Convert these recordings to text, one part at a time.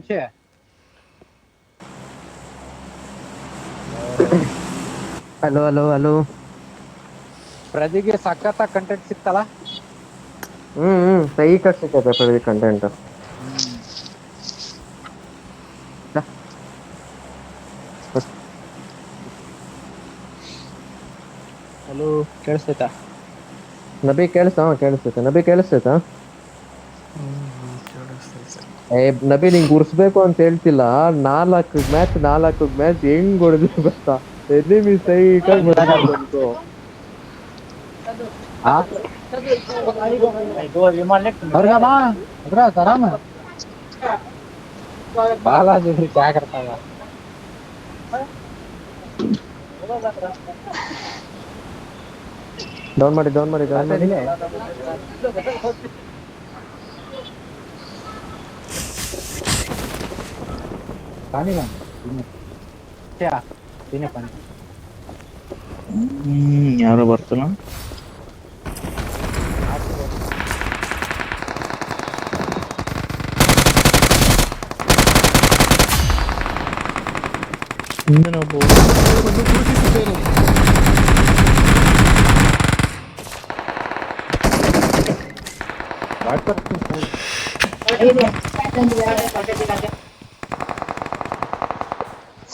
ನಿಮಿಷ. Hello hello hello. ಪ್ರದಿಗೆ ಸಖತ್ content ಸಿಕ್ತಲ್ಲ. ಸही ಸಿಕ್ಕತ್ತೆ ಪ್ರದಿ ಕಂಟೆಂಟ್. ಹಲೋ ಕೇಳಿಸ್ತೈತಾ? ನಬಿ ಕೇಳಿಸ್ತೈತೆ ನಬಿ ಕೇಳಿಸ್ತೈತಾ? ನಬಿ ನಿಂಗೆ ಉರ್ಸ್ಬೇಕು ಅಂತ ಹೇಳ್ತಿಲ್ಲ. 4 ಮ್ಯಾಚ್ ಹೆಂಗ್ ಹೊಡೆದ್ವಿ ಗೊತ್ತಾ? ಎನಿಮಿ ಸೈಕಾಗಿ ಬಂತು. ಬಾಲಾಜಿ क्या करता है? ಡೌನ್ ಮಾಡಿ. पानी का क्या पीने पानी. ಯಾರೋ ಬರ್ತಲ್ಲ.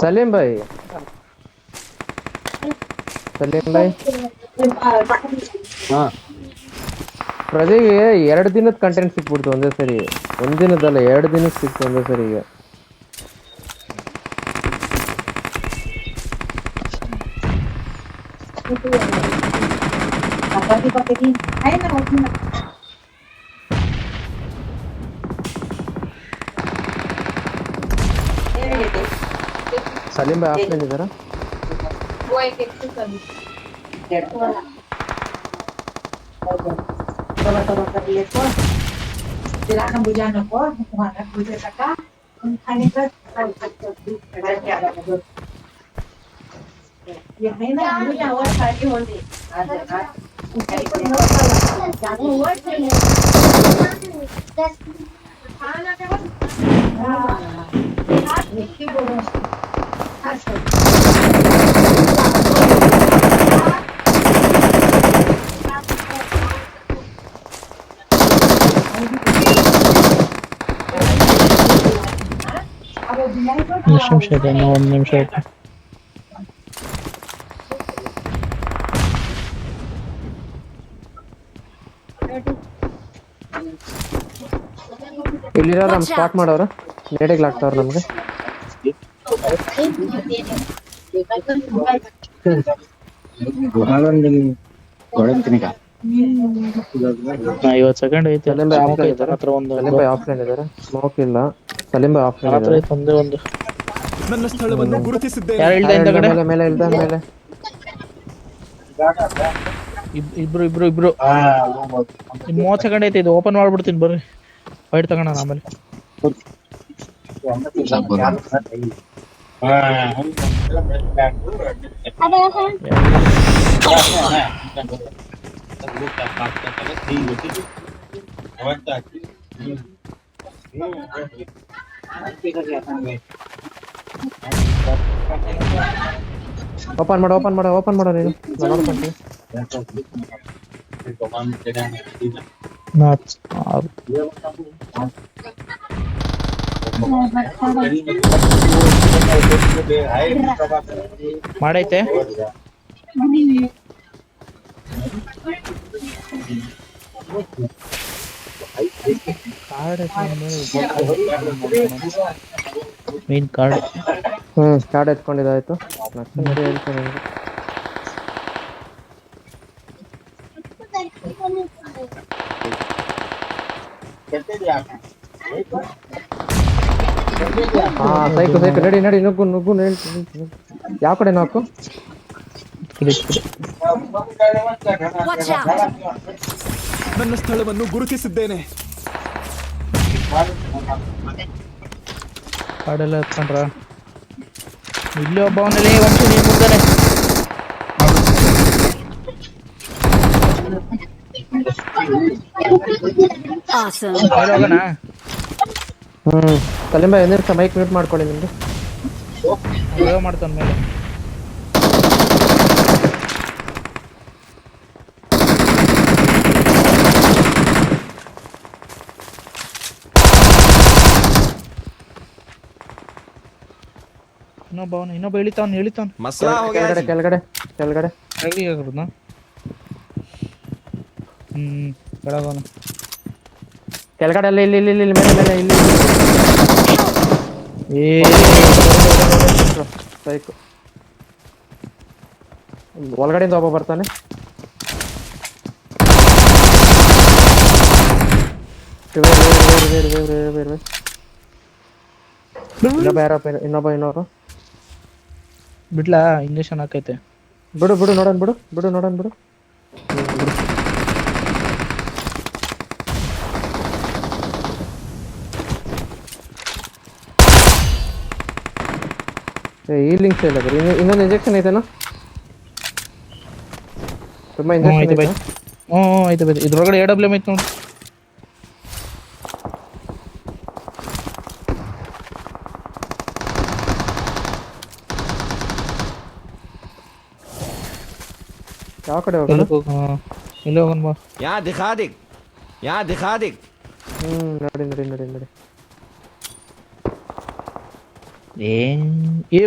ಸಲೀಂ ಭಾಯ್ ಪ್ರದಿಗೆ 2 ದಿನದ ಕಂಟೆಂಟ್ ಸಿಕ್ಬಿಡ್ತು ಒಂದೇ ಸರಿ. ಒಂದಿನದಲ್ಲ 2 ದಿನಕ್ಕೆ ಸಿಕ್ತು ಒಂದೇ ಸರಿ. ಈಗ ಸಲೀಂ ಭಾಯ್ ಆಫ್ಲೈನ್ ಇದ್ದಾರಾ? silakan bujana ko mana bujana saka kanita ya haina bujana wa sari hondi ನಿಮಿಷ ಇದೆ, ಇನ್ನೂ 1 ನಿಮಿಷ ಐತೆ. ಇಲ್ಲಿರೋ ನಮ್ ಸ್ಪಾಟ್ ಮಾಡೋರು ನೇಡಿಗೆ ಹಾಕ್ತಾವ್ರ ನಮ್ಗೆ. ನಾ 50 ಸೆಕೆಂಡ್ ಐತೆ. ಸಲೀಂ ಭಾಯ್ ಸ್ಮೋಕ್ ಆಫ್ಲೈನ್ ಐತೆ ಇದ್ದಾರಾ? ಹತ್ರ ಒಂದು. ಸಲೀಂ ಭಾಯ್ ಆಫ್ಲೈನ್ ಇದ್ದಾರೆ. ಸ್ಮೋಕ್ ಇಲ್ಲ. ಸಲೀಂ ಭಾಯ್ ಆಫ್ಲೈನ್ ಹತ್ರ ಇದ್ದಾರೆ. ಐತೆ ಒಂದೇ ಒಂದು. ನನ್ನ ಸ್ಥಳವನ್ನು ಗುರುತಿಸಿದ್ದೇನೆ. ಯಾರು ಇಳ್ದ ಇಂದ ಕಡೆ? ಮೇಲೆ ಇಳ್ದ ಮೇಲೆ. ಇಬ್ರು 30 ಸೆಕೆಂಡ್ ಐತೆ. ಇದು ಓಪನ್ ಮಾಡ್ಬಿಡ್ತೀನಿ ಬರ್ರಿ. ಫೈಟ್ ತಗೋಣ ಆಮೇಲೆ. ಓಪನ್ ಮಾಡೋ ನೀನು. ನಾನು ನೋಡ್ಕೊಂತೀನಿ. ಮಾಡೈತೆ. ಮೇನ್ ಕಾರ್ಡ್ ಕಾರ್ಡ್ ಎತ್ಕೊಂಡಿದ್ದಾಯ್ತು. ಮತ್ತೆ ನೋಡಿ ಹೇಳ್ತೀನಿ ನಿಮ್ಗೆ. ಸೈಕು ನಡಿ ನುಗ್ಗು ಯಾವ ಕಡೆ ನಾಕು? ನನ್ನ ಸ್ಥಳವನ್ನು ಗುರುತಿಸಿದ್ದೇನೆ. ಕಾಡೆಲ್ಲ ಎತ್ಕೊಂಡ್ರ. ಇಲ್ಲಿ ಒಬ್ಬವನಲ್ಲಿ ವಂಶ ನೀರು ಮುಗ್ದಾನೆ. ಹೋಗೋಣ. ಸಲೀಂ ಭಾಯ್ ಒಂದೇ ಮೈಕ್ ಮ್ಯೂಟ್ ಮಾಡ್ಕೊಳ್ಳಿ ನಿಮ್ದು. ವೇವ್ ಮಾಡ್ತಾನ ಮೇಲೆ. ಇನ್ನೊಬ್ಬ ಇಳಿತಾವನ್ मसला हो गया जी। ಕೆಳಗಡೆ ಕೆಳಗೆ ಹೋಗ್ಬಿಡ್ನ. ಕೆಳಗವನು ಕೆಳಗಡೆ ಅಲ್ಲ, ಇಲ್ಲಿ ಮೇಲೆ ಇಲ್ಲಿ ಸೈಕು ಒಳಗಡೆಯಿಂದ ಒಬ್ಬ ಬರ್ತಾನೆ. ಇನ್ನೊಬ್ಬ ಬಿಡ್ಲಾ? ಇಂಜೆಕ್ಷನ್ ಹಾಕೈತೆ. ಬಿಡು ನೋಡೋಣ ಬಿಡು. ಈ ಲಿಂಕ್ಸ್ ಇಲ್ಲ ಬರೀ ಇನ್ನೊಂದು ಇಂಜೆಕ್ಷನ್ ಐತೆನಾ? ತುಂಬಾ ಇಂಜೆಕ್ಷನ್ ಐತೆ. ಐತೆ ಬೈ. ಇದ್ರೊಳಗಡೆ AWM ಐತೆ ನೋಡಿ. ಯಾವ ಕಡೆ ಹೋಗೋಣ? ಇಲ್ಲಿ ಹೋಗೋಣ ಬಾ. यहाँ दिखा दे। ನೋಡಿ.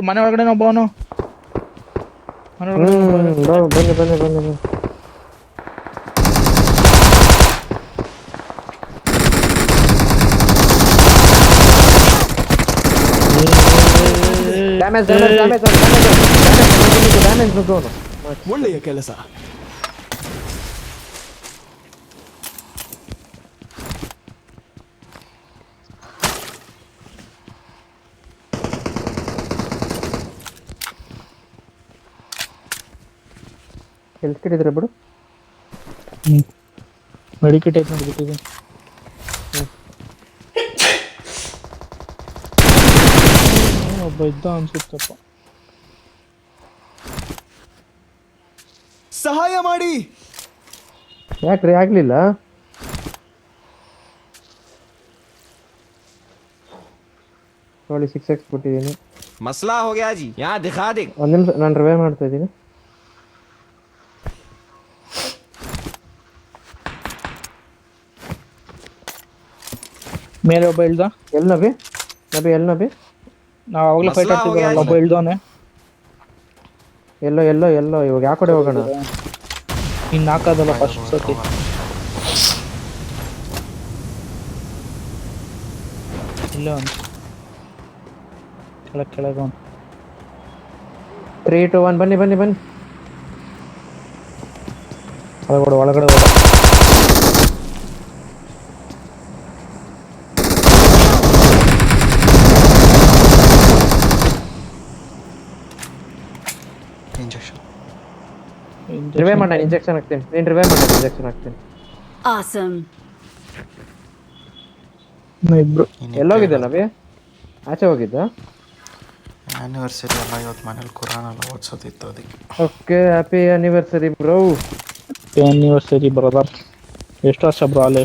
ಮನೆ ಒಳಗಡೆ ಒಬ್ಬವನು. ಬನ್ನಿ. ಡ್ಯಾಮೇಜ್ ಒಳ್ಳೆಯ ಕೆಲಸ। ಹೆಲ್ತ್ ಕಿಟ್ ಇದ್ರೆ ಬಿಡು. ಮೆಡಿಕೇಟ್ ಐತೆ ನೋಡಿ ಬಿಟ್ಟಿದ್ದೀನಿ. ಒಬ್ಬ ಇದ್ದ ಅನ್ಸುತ್ತಪ್ಪ. ಸಹಾಯ ಮಾಡಿ. ಯಾಕ್ರಿ ಆಗ್ಲಿಲ್ಲ? ನೋಡಿ 6x ಕೊಟ್ಟಿದ್ದೀನಿ. मसला हो गया जी। यहाँ दिखा दे। ಒಂದು ನಿಮಿಷ ನಾನು ರಿವೈವ್ ಮಾಡ್ತಾ ಇದ್ದೀನಿ. ಮೇಲೆ ಒಬ್ಬ ಇಳ್ದ. ಎಲ್ಲಿ ನಬಿ ನಾವು ಅವಾಗಲೇ ಫೈಟ್ ಆಗ್ತಿದ್ವಲ್ಲ, ಒಬ್ಬ ಇಳ್ದವನೆ. ಎಲ್ಲೋ ಇವಾಗ ಯಾವ ಕಡೆ ಹೋಗೋಣ? ಇನ್ನು ಹಾಕೋದಲ್ಲ ಫಸ್ಟ್ ಸತಿ. ಇಲ್ಲೇ ಒಂದು ಕೆಳಗೆ ಒಂದು 3 2 1 ಬನ್ನಿ ಒಳಗಡೆ ರಿವೈವ್ ಮಾಡೋಣ. ಇಂಜೆಕ್ಷನ್ ಹಾಕ್ತೀನಿ. ನೀನು ರಿವೈವ್ ಮಾಡೋಣ. ಇಂಜೆಕ್ಷನ್ ಹಾಕ್ತೀನಿ. Awesome. ಇಬ್ರು ಎಲ್ಲೋಗಿದ್ದೆ ನಬಿ? ಆಚೆ ಹೋಗಿದ್ದ? ಆ್ಯನಿವರ್ಸರಿ ಎಲ್ಲ ಇವತ್ತು ಮನೇಲಿ ಕುರಾನ್ ಎಲ್ಲ ಓದಿಸೋದಿತ್ತು ಅದಕ್ಕೆ. Okay, happy anniversary bro. Anniversary brother. ಎಷ್ಟು ವರ್ಷ ಬ್ರೋ ಅಲ್ಲೇ?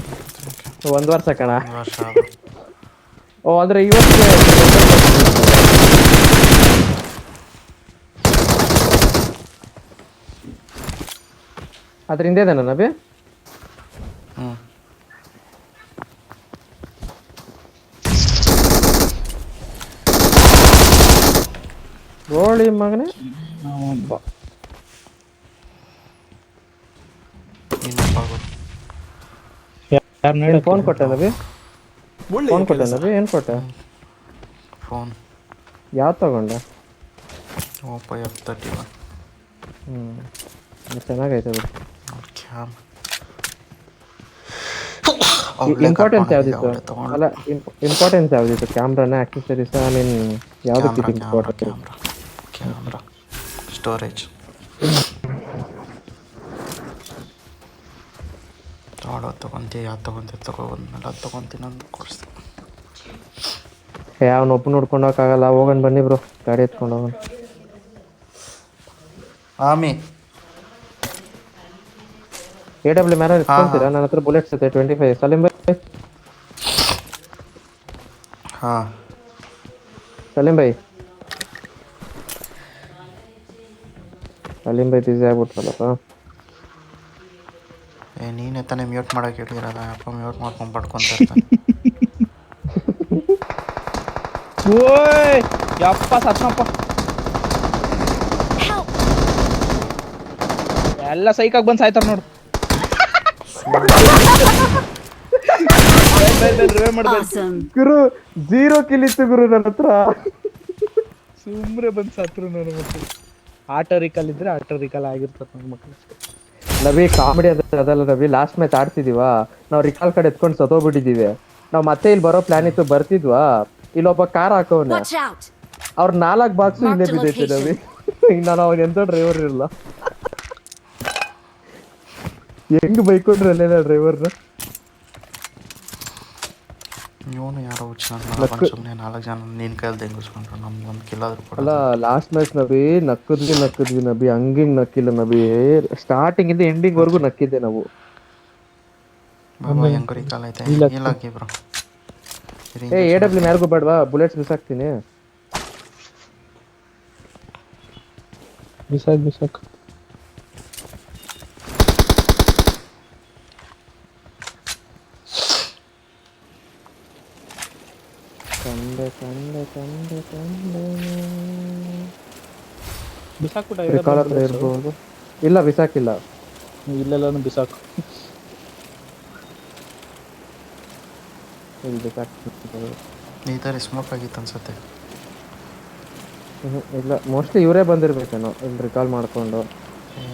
1 ವರ್ಷ ಕಣ. ವರ್ಷ ಓ ಅಂದ್ರೆ ಇವತ್ತು ಅದ್ರ ಹಿಂದೆದೇನ ನಬಿ? ಗೋಳಿ ಮಗನೇ. ಫೋನ್ ಕೊಟ್ಟೆ ನಬಿ? ಏನ್ ಕೊಟ್ಟೆ? ಫೋನ್ ಯಾವ್ದು ತಗೊಂಡ? Oppo F31. ಚೆನ್ನಾಗೈತೆ ಬಿಡು. ಇಂಪಾರ್ಟೆನ್ಸ್ ಯಾವ್ದಿತ್ತು? ಅಲ್ಲ ಇಂಪಾರ್ಟೆನ್ಸ್ ಯಾವ್ದಿತ್ತು? ಕ್ಯಾಮ್ರಾನ, ಆಕ್ಸೆಸರೀಸ್? ಐ ಮೀನ್ ಯಾವ್ದಕ್ಕಿತ್ತು ಇಂಪಾರ್ಟೆಂಟ್? Camera, storage. ತಗೊಂತೀಯ? ಯಾವ್ದು ತಗೊಂತೀಯ? ತಗೊಂಡ್ಮೇಲೆ ಅದು ತಗೊಂತೀನಿ ಅಂತ ಕೊಡಿಸ್ತೀನಿ. ಅವನೊಬ್ಬ ನೋಡ್ಕೊಂಡು ಹೋಗಕ್ಕಾಗಲ್ಲ. ಹೋಗೋಣ ಬನ್ನಿ ಬ್ರೋ, ಗಾಡಿ ಎತ್ಕೊಂಡು ಹೋಗೋಣ. ಆಮಿ AW ಮ್ಯಾರ ಇಟ್ಕೊಂತೀರಾ? ನನ್ನ ಹತ್ರ ಬುಲೆಟ್ಸ್ ಐತೆ 25. ಸಲೀಂ ಭಾಯ್ ಹಾಂ ಸಲೀಂ ಭಾಯ್ ಬಿಸಿ ಆಗ್ಬಿಟ್ರಲ್ಲಪ್ಪ. ನೀನೇ ತಾನೇ ಮ್ಯೂಟ್ ಮಾಡೋಕೆ ಹೇಳಿರಲ್ಲ, ಅಪ್ಪ ಮ್ಯೂಟ್ ಮಾಡ್ಕೊಂಡು ಪಡ್ಕೊಂತ ಇರ್ತಾನೆ. ಓಯ್ ಯಪ್ಪ ಸತ್ನಪ್ಪ, ಎಲ್ಲ ಸೈಕಾಗಿ ಬಂದು ಸಾಯ್ತಾರ ನೋಡು. ಗುರು 0 ಕಿಲ್ ಇತ್ತು ಗುರು ನನ್ನ ಹತ್ರ. ಸುಮ್ರೆ ಬಂದು ಸತ್ರು ನೋಡು. ಮತ್ತೆ ಆಟೋ ರಿಕಲ್ ಇದ್ರೆ ಆಟೋ ರಿಕಲ್ ಆಗಿರ್ತದೆ ನನ್ನ ಮಕ್ಕಳು. ರವಿ ಕಾಮಿಡಿ ಅದಲ್ಲ ರವಿ, ಲಾಸ್ಟ್ ಮ್ಯಾಚ್ ಆಡ್ತಿದೀವಾ ನಾವು, ರಿಕಾಲ್ ಕಡೆ ಎತ್ಕೊಂಡು ಸತ್ತೋಗ್ಬಿಟ್ಟಿದೀವಿ ನಾವು. ಮತ್ತೆ ಇಲ್ಲಿ ಬರೋ ಪ್ಲಾನ್ ಇತ್ತು, ಬರ್ತಿದ್ವಾ, ಇಲ್ಲೊಬ್ಬ ಕಾರ್ ಹಾಕೋನೆ, ಅವ್ರ 4 ಬಾಕ್ಸು ಇಲ್ಲೇ ಬಿದ್ದೈತೆ ರವಿ. ಇನ್ನ ನಾವು ಎಂತ ಡ್ರೈವರ್ ಇರಲ್ಲ, ಹೆಂಗ್ ಬೈಕೊಂಡ್ರೆ ಅಲ್ಲೇನ ಡ್ರೈವರ್ನ. ಇವನು ಯಾರೋ ಸುಮ್ಮನೆ 4 ಜನ ನಿನ್ನ ಕೈಯಲ್ಲಿ ತೆಗಿಸ್ಕೊಂಡ್ರು, ನಮ್ಗೆ ಒಂದು ಕಿಲ್ಲಾದ್ರೂ ಅಲ್ಲ ಲಾಸ್ಟ್ ಮ್ಯಾಚ್ ನಬಿ ನಕ್ಕದ್ವಿ ನಬಿ, ಹಂಗಿಂಗ್ ನಕ್ಕಿಲ್ಲ ನಬಿ, ಸ್ಟಾರ್ಟಿಂಗ್ ಇಂದ ಎಂಡಿಂಗ್ ವರ್ಗು ನಕ್ಕಿದ್ದೆ ನಾವು. ಬಾಬಾ ಹೆಂಗ್ ರಿಕಾಲ್ ಐತೆ ಇಲ್ಲಾಕಿ ಬ್ರೋ. AW ಯಾರಿಗೂ ಬೇಡವಾ, ಬುಲೆಟ್ಸ್ ಬಿಸಾಕ್ತೀನಿ. ಬಿಸಾಕ್ ರಿಕಾಲ್ ಹತ್ರ ಇರ್ಬೋದು. ಇಲ್ಲ ಬಿಸಾಕಿಲ್ಲ, ಇಲ್ಲೆಲ್ಲಾನು ಬಿಸಾಕು. ಈ ಥರ ಸ್ಮೋಕ್ ಆಗಿತ್ತು ಅನ್ಸುತ್ತೆ. ಇಲ್ಲ ಮೋಸ್ಟ್ಲಿ ಇವರೇ ಬಂದಿರ್ಬೇಕೇನೋ ಇಲ್ಲಿ ರಿಕಾಲ್ ಮಾಡ್ಕೊಂಡು.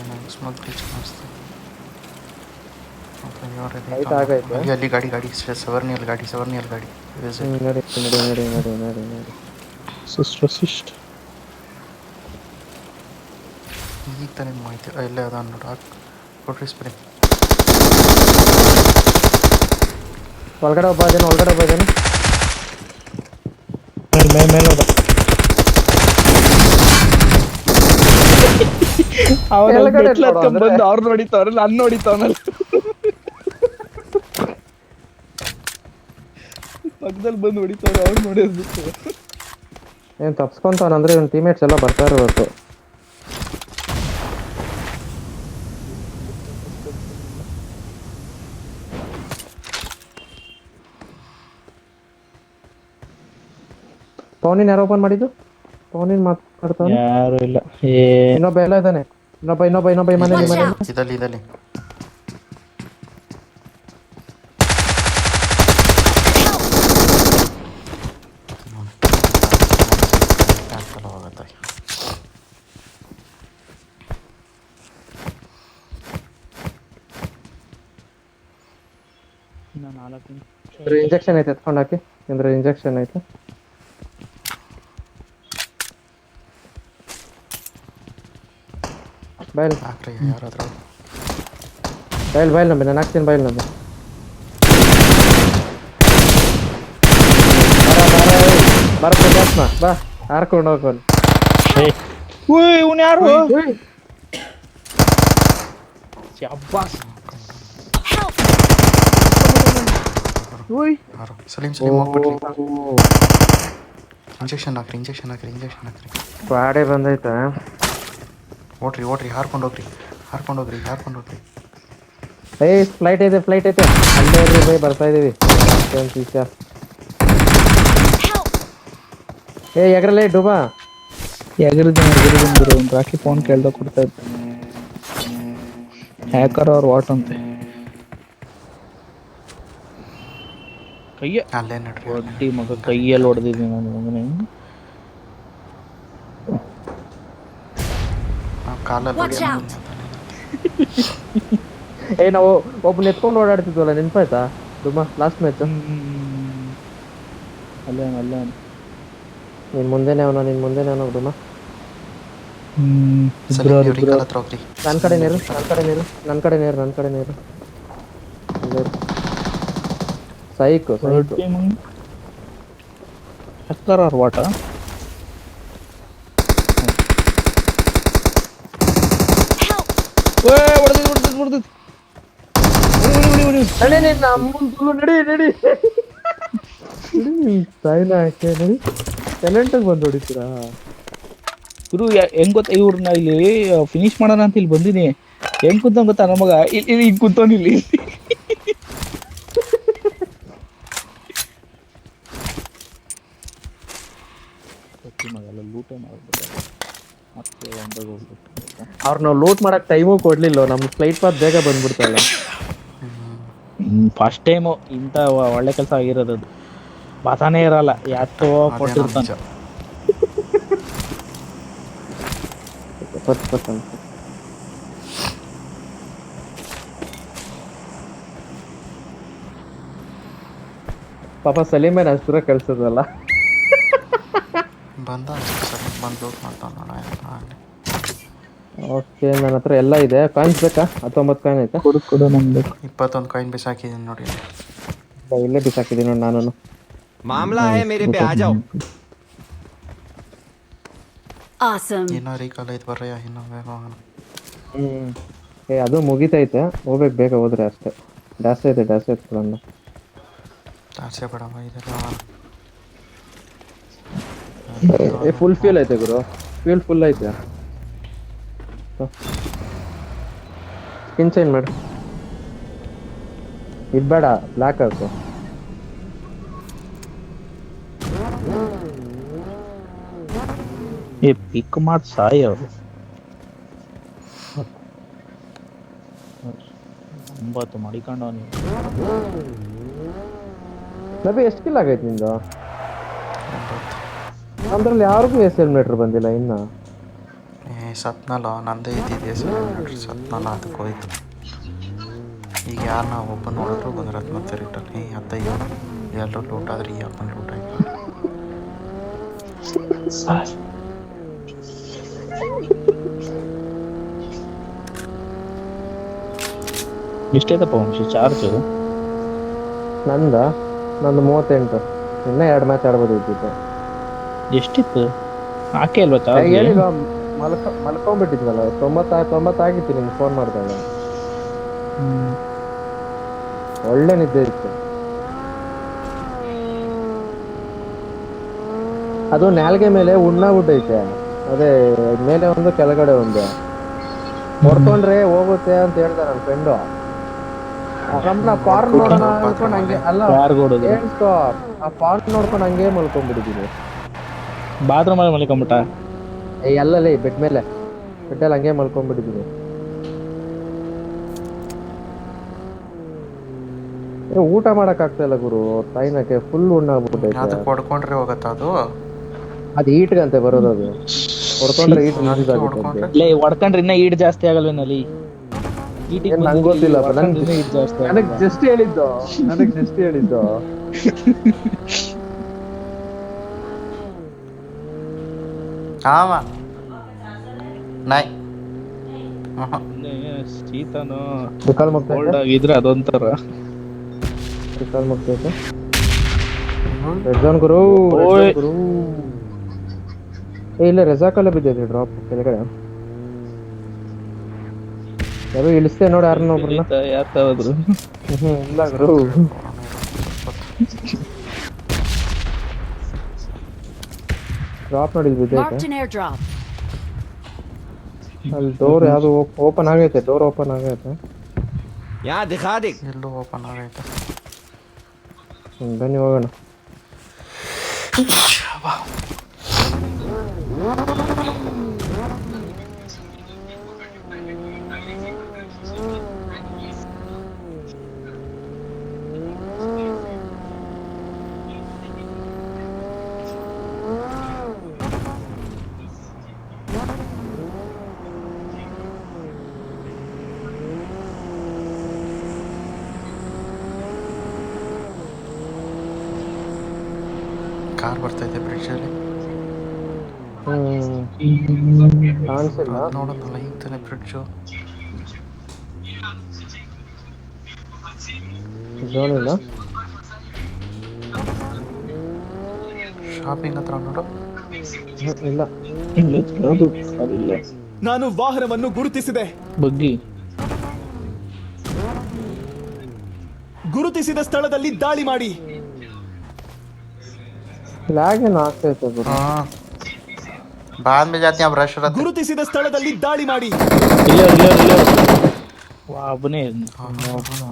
ನಂಗೆ ಸ್ಮೋಕ್ ರೀಚ್ ಮಾಡಿಸ್ತು. ಆಗೈತೆ ಅಲ್ಲಿ ಗಾಡಿ ಸವರ್ನಿಯಲ್ ಗಾಡಿ ನಡಿ. ಸಿಸ್ಟ್ ಈಗ ತಾನೇ ಮಾಹಿತಿ ಇಲ್ಲೇ ಅದ ನೋಡು, ಕೊಟ್ರಿ ಸ್ಪ್ರೇ. ಒಳಗಡೆ ಒಬ್ಬ ಇದ್ದಾನೆ. ಮೇಲೆ ಬಂದು ಅವ್ರು ನೋಡಿತಾವ್ರಲ್ಲ, ನಾನು ನೋಡಿತಾವನಲ್ಲ ಪಕ್ಕದಲ್ಲಿ ಬಂದು ಹೊಡಿತಾವ್ರ, ಅವ್ರು ನೋಡಿರ್ಬೇಕು. ಏನ್ ತಪ್ಸ್ಕೊಂತಾನಂದ್ರೆ ಇವ್ನ ಟೀಮೇಟ್ಸ್ ಎಲ್ಲ ಬರ್ತಾ ಇರ್ಬೇಕು. ಪವನಿನ್ ಯಾರು ಓಪನ್ ಮಾಡಿದ್ದು? ಪವನಿನ್ ಮಾತಾಡ್ತಾನೆ, ಯಾರು ಇಲ್ಲ. ಇನ್ನೊಬ್ಬ ಎಲ್ಲ ಇದ್ದಾನೆ, ಇನ್ನೊಬ್ಬ ಮನೇಲಿ. ಇದಲ್ಲಿ ಇಂಜೆಕ್ಷನ್ ಐತೆ, ಎತ್ಕೊಂಡು ಹಾಕಿ. ಇಂಜೆಕ್ಷನ್ ಐತೆ. ಬೈಲ್ ಯಾರಾದ್ರೂ ಬೈಲ್ ನಂಬಿ, ನಾನು ಹಾಕ್ತೀನಿ ಬೈಲ್ ನಂಬಿ. ಬಾ ಹಾರ್ಕೊಂಡು ಹೋಗೋನು. ಇವನು ಯಾರು? ಸಲೀಂ ಹೋಗ್ಬಿಟ್ರಿ. ಇಂಜೆಕ್ಷನ್ ಹಾಕ್ರಿ. ಬಾಡೆ ಬಂದೈತಾ? ಓಡ್ರಿ ಹಾರ್ಕೊಂಡು ಹೋಗ್ರಿ. ಫ್ಲೈಟ್ ಐತೆ ಅಲ್ಲೇ ಇರ್ರಿ ಬೈ, ಬರ್ತಾ ಇದೀವಿ. ಎಗ್ರಲ್ಲೇ ಡುಬಾ ಎಗರಿದ್ರು ರಾಕಿ ಫೋನ್ ಕೇಳ್ದಾಗ ಕೊಡ್ತಾ ಇದ್ದ. ಹ್ಯಾಕರ್ ಅವ್ರ ವಾಟ್ ಅಂತೆ ಕೈಯ ಅಲ್ಲೇ ನಡ್ರಿ. ಒಡ್ಡಿ ಮಗ ಕೈಯಲ್ಲಿ ಹೊಡೆದಿದ್ದೀನಿ ನಾನು ಮಗನೇ. ನಾವು ಒಬ್ಬನ ಎತ್ಕೊಂಡು ಓಡಾಡ್ತಿದ್ವಲ್ಲ, ನೆನ್ಪಾಯ್ತಾ ಡುಬಾ ಲಾಸ್ಟ್ ಮ್ಯಾಚ್? ಅಲ್ಲೇ ನಿನ್ ಮುಂದೆನೆ ಅವನು ಡುಬಾ. ನನ್ ಕಡೆ ನೀರು ಸೈಕು ಹ್ಯಾಕರ್ ಅವ್ರ ವಾಟ. ನಡಿ ಸಾಯಿನ ಯಾಕೆ ನೋಡಿ ಟೆಲೆಂಟಿಗೆ ಬಂದು ಹೊಡಿತೀರಾ? ಗುರು ಹೆಂಗ್ ಗೊತ್ತಾ, ಇವ್ರನ್ನ ಇಲ್ಲಿ ಫಿನಿಶ್ ಮಾಡೋಣ ಅಂತ ಇಲ್ಲಿ ಬಂದಿನಿ. ಹೆಂಗ್ ಕುಂತ ಗೊತ್ತಾ ನಮಗ, ಇಲ್ಲಿ ಹಿಂಗ್ ಕುಂತವನ್ ಇಲ್ಲಿ. ಲೂಟೇ ಮಾಡ್ಬಿಟ್ಟ ಮತ್ತೆ ಒಂದಾಗ ಹೋಗ್ಬಿಟ್ಟು. ಅವ್ರು ನಾವು ಲೂಟ್ ಮಾಡಕ್ ಟೈಮು ಕೊಡ್ಲಿಲ್ಲ, ನಮ್ ಫ್ಲೈಟ್ ಪಾತ್ ಬೇಗ ಬಂದ್ಬಿಡ್ತಲ್ಲ. ಫಸ್ಟ್ ಟೈಮು ಇಂಥ ಒಳ್ಳೆ ಕೆಲಸ ಆಗಿರೋದು. ಅದು ಬತಾನೇ ಇರಲ್ಲ, ಯಾತೋ ಕೊಟ್ಟಿರ್ತಾನೆ. ಪಾಪ ಸಲೀಮೇನ್ ಅಷ್ಟುರ ಕಳ್ಸೋದಲ್ಲ. ಬಂದ ಬಂದು ಲೂಟ್ ಮಾಡ್ತಾವ ನೋಡ. ಓಕೆ, ನನ್ನ ಹತ್ರ ಎಲ್ಲ ಇದೆ. ಕಾಯಿನ್ಸ್ ಬೇಕಾ? 19 ಕಾಯಿನ್ ಆಯ್ತಾ? ಕೊಡು ನಮ್ದು. 21 ಕಾಯಿನ್ ಬಿಸಾಕಿದ್ದೀನಿ ನೋಡಿ. ಇಲ್ಲೇ ಬಿಸಾಕಿದ್ದೀನಿ ನೋಡಿ ನಾನು. मामला है मेरे पे आ जाओ. Awesome. ಇನ್ನೂ ರೀಕಾಲ್ ಐತೆ ಬರ್ರಯ್ಯ, ಇನ್ನೂ ಬೇಗ ಹೋಗೋಣ. ಅದು ಮುಗಿತೈತೆ, ಹೋಗ್ಬೇಕು ಬೇಗ ಹೋದ್ರೆ ಅಷ್ಟೇ. ಜಾಸ್ತಿ ಐತೆ ಕೊಡೋಣ. ಜಾಸ್ತಿ ಬೇಡಮ್ಮ, ಇದೆಲ್ಲ ಹೋಗೋಣ. ಫುಲ್ ಫ್ಯೂಲ್ ಐತೆ ಗುರು, ಫ್ಯೂಲ್ ಫುಲ್ ಐತೆ. ಸ್ಕಿನ್ ಚೇಂಜ್ ಮಾಡಿ. ಇದು ಬೇಡ, ಬ್ಲ್ಯಾಕ್ ಹಾಕು. ಪಿಕ್ ಮಾಡಿ ಸಾಯಿ ಅವರು. 9 ಮಾಡಿಕೊಂಡವನಿ. ನಬಿ ಎಷ್ಟು ಕಿಲ್ ಆಗೈತೆ ನಿಂದು? ಅಂದ್ರಲ್ಲಿ ಯಾರಿಗೂ ಎಸ್ ಎಲಿಮಿನೇಟರ್ ಬಂದಿಲ್ಲ ಇನ್ನು. ಸತ್ನಲ್ಲ, ನಂದೇ ಇದ್ದಿದ್ದೆ ಸತ್ನಲ್ಲ, ಅದಕ್ಕೆ ಹೋಯ್ತು. ಈಗ ಯಾರು ನಾವು ಓಪನ್ ನೋಡಿದ್ರು ಬಂದಿರತ್ತೆ ಮತ್ತೆ ರಿಟರ್ನ್. ಅತ್ತ ಈಗ ಎಲ್ಲರೂ ಲೂಟ್ ಆದ್ರೆ ಈ ಅಪ್ಪನ ಲೂಟ್ ಆಯ್ತು. ಎಷ್ಟೈತಪ್ಪ ವಂಶಿ ಚಾರ್ಜ್? ನಂದು 38. ಇನ್ನೂ 2 ಮ್ಯಾಚ್ ಆಡ್ಬೋದು ಇದ್ದಿತ್ತು. ಎಷ್ಟಿತ್ತು? ಹಾಕೇ ಅಲ್ವಾ ಚಾರ್ಜ್? ಹೇಳಿಲ್ಲ, ಮಲ್ಕೊಂಡ್ಬಿಟ್ಟಿದ್ವಲ್ಲ. 90 ಆಗಿತ್ತು ನಿಮ್ಗೆ ಫೋನ್ ಮಾಡಿದಾಗ. ಒಳ್ಳೆ ನಿದ್ದೆ ಇತ್ತು. ಅದು ನಾಲ್ಗೆ ಮೇಲೆ ಉಣ್ಣಾಗ್ಬಿಟ್ಟೈತೆ. ಅದೇ ಮೇಲೆ ಒಂದು ಕೆಳಗಡೆ ಒಂದು ಹೊಡ್ಕೊಂಡ್ರೆ ಹೋಗುತ್ತೆ ಅಂತ ಹೇಳ್ದ ನನ್ನ ಫ್ರೆಂಡು. ಪಾರ್ನ್ ನೋಡೋಣ ಅನ್ಕೊಂಡು ಹಂಗೆ ಅಲ್ಲ ಹೇಳ್ಕೊ, ಆ ಪಾರ್ನ್ ನೋಡ್ಕೊಂಡು ಹಂಗೆ ಮಲ್ಕೊಂಡ್ಬಿಟ್ಟಿದೀನಿ. ಬಾತ್ರೂಮ್ ಅಲ್ಲಿ ಮಲ್ಕೊಂಬಿಟ್ಟ? ಎಲ್ಲಲ್ಲಿ ಬೆಡ್ ಮೇಲೆ, ಬೆಡ್ಡಲ್ಲಿ ಹಂಗೆ ಮಲ್ಕೊಂಡ್ಬಿಟ್ಟಿದೀನಿ. ಊಟ ಮಾಡಕ್ ಆಗ್ತಾ ಇಲ್ಲ ಗುರು, ತಾಯಿನಕ್ಕೆ ಫುಲ್ ಉಣ್ಣಾಗ್ಬಿಟ್ಟೈತೆ. ಅದಕ್ಕೆ ಹೊಡ್ಕೊಂಡ್ರೆ ಹೋಗತ್ತ ಅದು? ಅದು ಈಟ್ಗಂತೆ ಬರೋದು. ಅದು ಹೊಡ್ಕೊಂಡ್ರೆ ಈಟ್ ಹೊಡ್ಕೊಂಡ್ರೆ ಇನ್ನ ಈಡ್ ಜಾಸ್ತಿ ಆಗಲ್ವೇನಲ್ಲಿ? ನಂಗೆ ಗೊತ್ತಿಲ್ಲ, ನನಗ್ ಜಸ್ಟ್ ಹೇಳಿದ್ದು. ಆಮ ನಾಯ್ ಶೀತನು ರಿಕಾಲ್ ಮುಗ್ದೈತೆ, ಕೋಲ್ಡ್ ಆಗಿದ್ರೆ ಅದೊಂಥರ. ರಿಕಾಲ್ ಮುಗ್ದೈತೆ. ರೆಡ್ ಝೋನ್ ಗುರು. ಇಲ್ಲ ರೆಸಾಕಲ್ಲ ಬಿದ್ದೈತೆ ಡ್ರಾಪ್ ಕೆಳಗಡೆ. ಯಾರು ಇಳಿಸ್ತೇ ನೋಡಿ ಯಾರನ್ನ ಒಬ್ರನ್ನ. ಯಾರು ಇಲ್ಲ ಗುರು, ಡ್ರಾಪ್ ನೋಡಿ ಬಿದ್ದೈತೆ. ಅಲ್ಲಿ ಡೋರ್ ಯಾವ್ದು ಓಪನ್ ಆಗೈತೆ, ಡೋರ್ ಓಪನ್ ಆಗೈತೆ. यहाँ दिखा दे. ಎಲ್ಲೂ ಓಪನ್ ಆಗೈತೆ. ಬನ್ನಿ ಹೋಗೋಣ. ಕಾರ್ ಬರ್ತೈತೆ ಬ್ರಿಡ್ಜಲ್ಲಿ. ಕಾಣಿಸಿಲ್ಲ ನೋಡೋದಲ್ಲ ಈಗ ತಾನೆ ಬ್ರಿಡ್ಜು. ಝೋನ್ ಇಲ್ಲ. ಶಾಪಿಂಗ್ ಹತ್ರ ನೋಡು. ಇಲ್ಲ ನಾನು ವಾಹನವನ್ನು ಗುರುತಿಸಿದೆ. ಬಗ್ಗಿ ಗುರುತಿಸಿದ ಸ್ಥಳದಲ್ಲಿ ದಾಳಿ ಮಾಡಿ. ಲ್ಯಾಗ್ ಏನು ಆಗ್ತೈತೆ ಗುರು. हाँ बाद में जाते हैं अब रश रहते ಗುರುತಿಸಿದ ಸ್ಥಳದಲ್ಲಿ ದಾಳಿ ಮಾಡಿ. ಇಲ್ಲ ವಾ ಒಬ್ಬನೇ ಒಬ್ಬನು.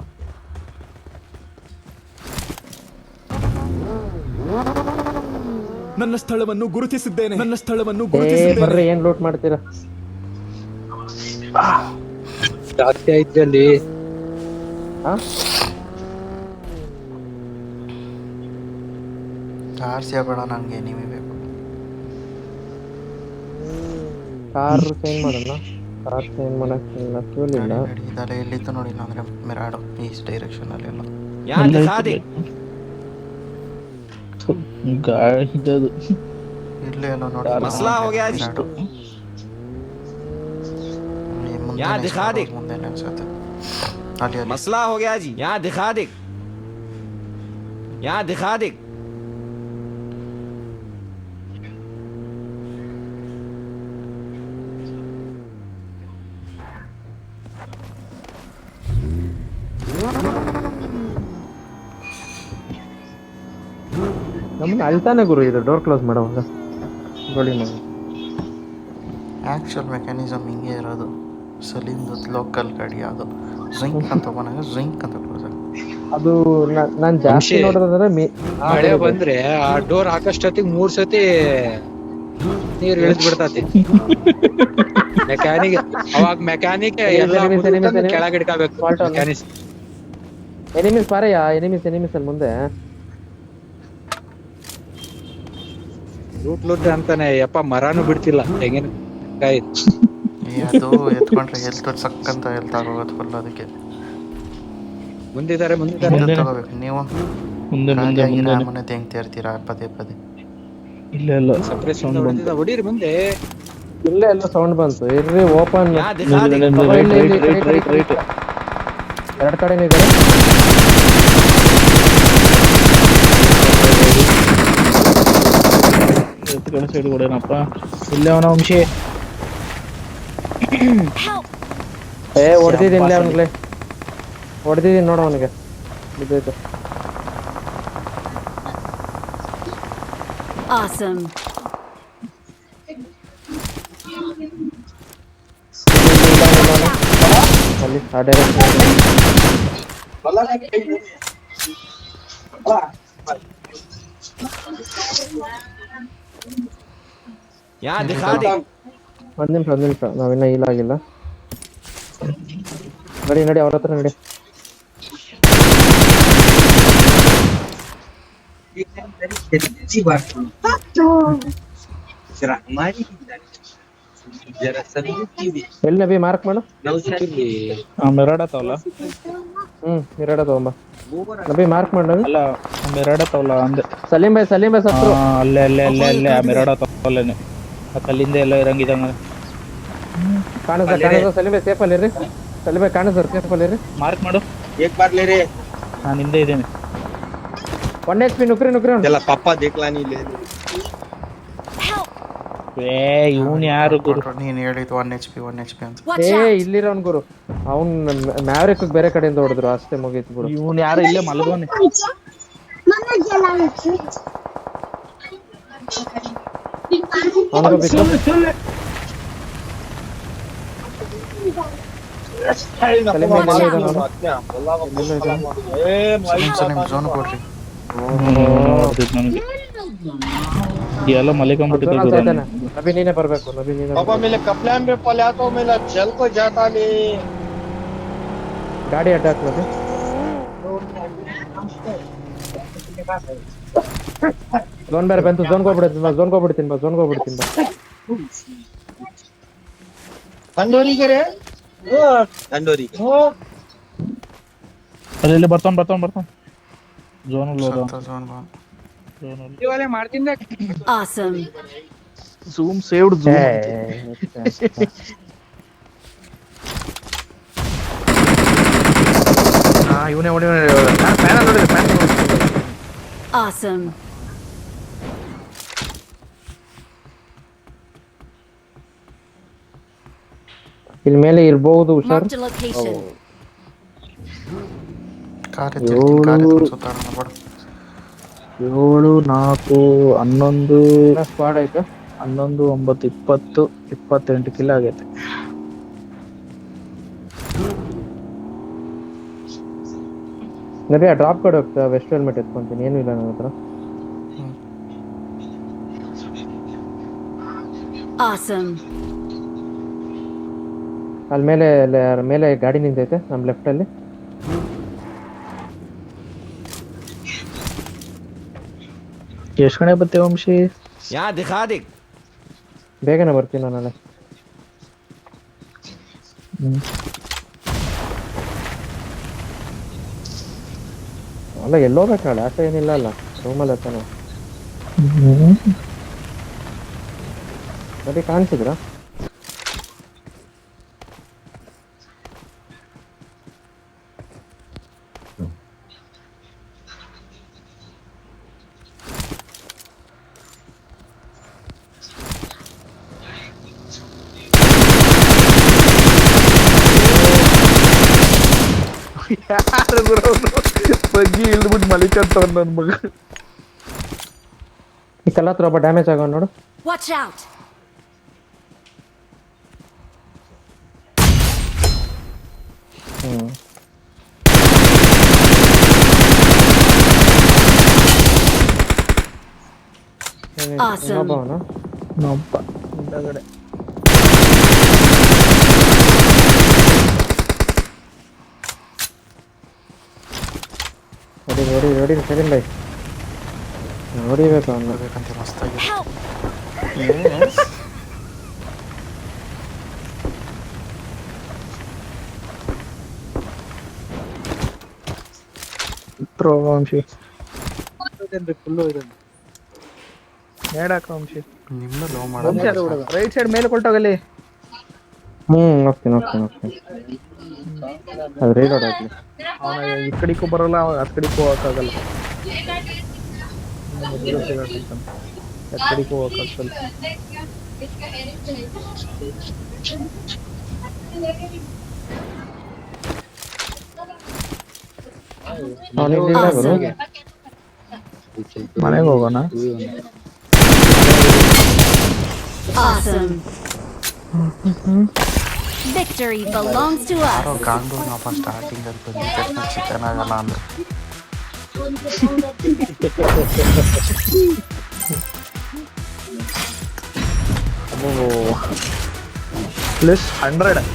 ನನ್ನ ಸ್ಥಳವನ್ನು ಗುರುತಿಸಿದ್ದೇನೆ. ನನ್ನ ಸ್ಥಳವನ್ನು ಏ ಗುರುತಿಸಿದ್ದೇನೆ. ಬರ್ರಿ ಏನ್ ಲೂಟ್ ಮಾಡ್ತೀರಾ? ಜಾಸ್ತಿ ಐತಿ ಅಲ್ಲಿ. कार से ಬೇಡ ನನಗೆ ನೀವೇ ಬೇಕು. ಕಾರ್ ಚೇಂಜ್ ಮಾಡೋಣ. ಕಾರ್ ಚೇಂಜ್ ಮಾಡಕ್ಕಿಲ್ಲ, ಫ್ಯೂಲ್ ಇಲ್ಲ. ಗಾಡಿ ಇದೆಲ್ಲ ಎಲ್ಲಿತ್ತು ನೋಡಿ, ಇಲ್ಲಾಂದ್ರೆ ಮಿರಾಡೋ ಈ ಡೈರೆಕ್ಷನ್ ಅಲ್ಲಿ ಎಲ್ಲ यहाँ दिखा दे. ಗಾಡಿ ಇದದು ಇಲ್ಲೇ ಎಲ್ಲ ನೋಡಿ. मसला हो गया जी. ಮಿರಾಡೋ यहाँ दिखा दे. ಮುಂದೆ ಅನ್ಸುತ್ತೆ ಅಲ್ಲಿ ಅಲ್ಲಿ. मसला हो गया जी. यहाँ दिखा दे. यहाँ दिखा दे. ನಮ್ಮನ್ನ ಅಳ್ತಾನೆ ಗುರು ಇದು ಡೋರ್ ಕ್ಲೋಸ್ ಮಾಡೋವಾಗ ಗೋಳಿ ಮಾಡಿ. ಆ್ಯಕ್ಚುಲ್ ಮೆಕ್ಯಾನಿಸಮ್ ಹಿಂಗೆ ಇರೋದು. ಸಲೀಮ್ದು ಲೋಕಲ್ ಗಾಡಿ ಅದು ಜಿಂಕ್ ಅಂತ ಬಂದಾಗ ಜಿಂಕ್ ಅಂತ ಕ್ಲೋಸ್ ಆಗುತ್ತೆ. ಅದು ನಾನ್ ಜಾಸ್ತಿ ನೋಡೋದಂದ್ರೆ ಮಳೆ ಬಂದ್ರೆ ಆ ಡೋರ್ ಹಾಕಷ್ಟೊತ್ತಿಗೆ 3 ಸತಿ ನೀರ್ ಇಳಿದ್ ಬಿಡ್ತತಿ. ಮೆಕ್ಯಾನಿಕ್ ಅವಾಗ ಮೆಕ್ಯಾನಿಕ್ ಎಲ್ಲ ಕೆಳಗೆ ಇಡ್ಕೋಬೇಕು. ಮೆಕ್ಯಾನಿಕ್ ಎನಿಮೀಸ್ ಪಾರಯ್ಯ, ಎನಿಮೀಸ್ ಅಲ್ಲಿ ಮುಂದೆ ಲೂಟ್ ಅಂತಾನೆ ಯಪ್ಪ ಮರಾನು ಬಿಡ್ತಿಲ್ಲ ತೆಂಗಿನಕಾಯಿ. ಅದು ಎತ್ಕೊಂಡ್ರೆ ಹೆಲ್ತ್ ಸಕ್ಕಂತ ಹೆಲ್ತ್ ಆಗೋಗುತ್ತೆ ಫುಲ್. ಅದಕ್ಕೆ ಮುಂದಿದ್ದಾರೆ ಮುಂದೆ ತಗೋಬೇಕು ನೀವು. ಮುಂದೆ ಮನೆ ತೆಂಗ್ತಾ ಇರ್ತೀರಾ ಪದೇ. ಇಲ್ಲ ಸಪ್ರೆಷನ್ ಹೊಡೀರಿ ಮುಂದೆ. ಇಲ್ಲೇ ಎಲ್ಲ ಸೌಂಡ್ ಬಂತು. ಇರ್ರಿ ಓಪನ್ यहाँ दिखा दे. ರೈಟ್ ಎರಡ್ ಕಡೆನೂ ಇದೆ. ಕಡೆ ಸೈಡ್ ಕೊಡೇನಪ್ಪ. ಇಲ್ಲೇ ಅವನ ವಂಶಿ ಹೊಡೆದಿದ್ದೀನಿ ಅವನಿಗೆ, ಹೊಡೆದಿದ್ದೀನಿ ನೋಡ ಅವನಿಗೆ ಬಿದ್ದೈತೆ. Awesome. ಅಲ್ಲಿ ಆ ಡೈರೆಕ್ಷನ್ यहाँ दिखा दे. ಒಂದ್ ನಿಮಿಷ ನಾವಿನ್ನ ಇಲ್ಲ ಆಗಿಲ್ಲ. ನಡಿ ಅವ್ರ ಹತ್ರ ನಡಿ. ಎಲ್ಲಿ ನಬಿ ಮಾರ್ಕ್ ಮಾಡು. ಮೆರಾಡತ್ತವಲ್ಲ. ಎರಡು ತಗೊಂಬ ನಬಿ ಮಾರ್ಕ್ ಮಾಡು. ಅಲ್ಲ ಮೆರಾಡತ್ತವಲ್ಲ ಅಂದೆ. ಸಲೀಂ ಭಾಯ್ ಸತ್ರು. ಅಲ್ಲೇ ಮೆರಾಡತ್ತವಲ್ಲೇನೆ. ಆ ಕಲ್ಲಿಂದ ಎಲ್ಲ ಇರಂಗಿದಂಗ ಕಾಣಿಸ್ತಾರೆ. ಸಲೀಂ ಭಾಯ್ ಸೇಫ್ ಅಲ್ಲಿ ಇರ್ರಿ. ಸಲೀಂ ಭಾಯ್ ಕಾಣಿಸ್ತಾರೆ, ಸೇಫ್ ಅಲ್ಲಿ ಇರ್ರಿ. ಮಾರ್ಕ್ ಮಾಡು. ನಾನು ಹಿಂದೆ ಇದ್ದೇನೆ. 1 HP ನುಕ್ರಿ ಪಾಪಾ ದೇಖ್ಲಾ ನೀ ಲೇ. ಇವನ್ ಯಾರು ಗುರು? ನೀನು ಹೇಳಿದ್ದು 1 HP ಅಂತ. ಇಲ್ಲಿರೋನ್ ಗುರು. ಅವ್ನ್ ಮ್ಯಾವ್ರಿಕ್ ಬೇರೆ ಕಡೆಯಿಂದ ಹೊಡೆದ್ರು ಅಷ್ಟೇ, ಮುಗೀತು ಗುರು. ಇವನ್ ಯಾರು ಇಲ್ಲೇ ಮಲಗೋನೆ. ಝೋನ್ ಕೊಡ್ರಿ. ನನಗೆ ಎಲ್ಲ ಮಲಿಕೊಂಡ್ಬಿಟ್ಟಿದ್ದೆ. ನಬಿ ನೀನೇ ಬರ್ಬೇಕು. ನಬಿ ನೀನೇ ಗಾಡಿ ಅಡ್ಡಾಕ್ ನಬಿ. ಝೋನ್ ಬೇರೆ ಬಂತು. ಝೋನ್ಗೆ ಹೋಗ್ಬಿಡ್ತೀನಿ ಬಾ. ಅಲ್ಲಿ ಬರ್ತಾನ zone Awesome. Zoom saved zoom. ಇವನೇ Awesome. ಇಲ್ಲಿ ಮೇಲೆ ಇರ್ಬಹುದು ಹುಷಾರ್. Marked a location. ಕಾರ್ ಎತ್ತಿ ಸುತ್ತಾಡೋಣ ಬಡ. 7 4 11 ಸ್ಕ್ವಾಡ್ ಆಯ್ತು. 11 9 20 28 ಕಿಲ್ ಆಗೈತೆ. ನಬಿ ಆ ಡ್ರಾಪ್ ಕಡೆ ಹೋಗ್ತಾ ವೆಸ್ಟ್ ಹೆಲ್ಮೆಟ್ ಎತ್ಕೊಂತೀನಿ, ಏನು ಇಲ್ಲ ನನ್ನ ಹತ್ರ. Awesome. ಅಲ್ಲಿ ಮೇಲೆ ಗಾಡಿ ನಿಂತೈತೆ ನಮ್ಮ ಲೆಫ್ಟ್ ಅಲ್ಲಿ. ಎಷ್ಟು ಗಂಟೆ ಬರ್ತೇವೆ ವಂಶಿ? यहाँ दिखा दे। ಬೇಗನೆ ಬರ್ತೀನಿ ನಾನು ನಾಳೆ. ಅಲ್ಲ ಎಲ್ಲೋಗ್ಬೇಕು ನಾಳೆ, ಆಟ ಏನಿಲ್ಲ ಅಲ್ಲ, ರೂಮಲ್ಲಿ ಹತ್ತಾನೆ. ನಬಿ ಕಾಣಿಸಿದ್ರಾ? ಯಾರು ಗುರು ಬಗ್ಗಿ ಇಳ್ದ್ಬಿಟ್ಟು ಮಲಿಕಂತವ್ ನನ್ ಮಗ. ಈ ಕಲ್ಲ ಹತ್ರ ಒಬ್ಬ ಡ್ಯಾಮೇಜ್ ಆಗೋನ್ ನೋಡು. Watch out. Awesome. ಇನ್ನೊಬ್ಬವನ? ನೊಬ್ಬ ಹಿಂದಗಡೆ. ನೋಡಿ ಸೆಕೆಂಡ್ ಲೈಫ್ ನೋಡಿಬೇಕು ಅವನ್ನ. ಬೇಕಂತ ಮಸ್ತಾಗಿ ಥ್ರೋ ವಂಶಿ. ಫುಲ್ಲು ಇದೆ. ಹೇಳಾಕ ವಂಶಿ. ನಿಮ್ಮನ್ನ ಲೋ ವಂಶಿ ಅದು ಮಾಡೋದು. ಹುಡುಗ ರೈಟ್ ಸೈಡ್ ಮೇಲೆ ಕೊಟ್ಟೋಗಲ್ಲಿ. ಹೋಗ್ತೀನಿ. ಅದು ರೀಲೋಡ್ ಆಗ್ಲಿ. ಅವನ ಈ ಕಡೆಗೂ ಬರಲ್ಲ, ಆ ಕಡೆಗೂ ಹೋಗಕ್ಕಾಗಲ್ಲ. ಆ ಕಡೆಗೂ ಹೋಗಕ್ಕಾಗಲ್ಲ. ಮನೆಗೆ ಹೋಗೋಣ. Awesome. Victory belongs to ಯಾರೋ us. ಗಾಂಡು ನಾವು ಸ್ಟಾರ್ಟಿಂಗ್ ಅಲ್ಲಿ ಬಂದಿದ್ದ ಚಿಕನ್ ಆಗಲ್ಲ ಅಂದ್ರೆ ಪ್ಲಸ್ 100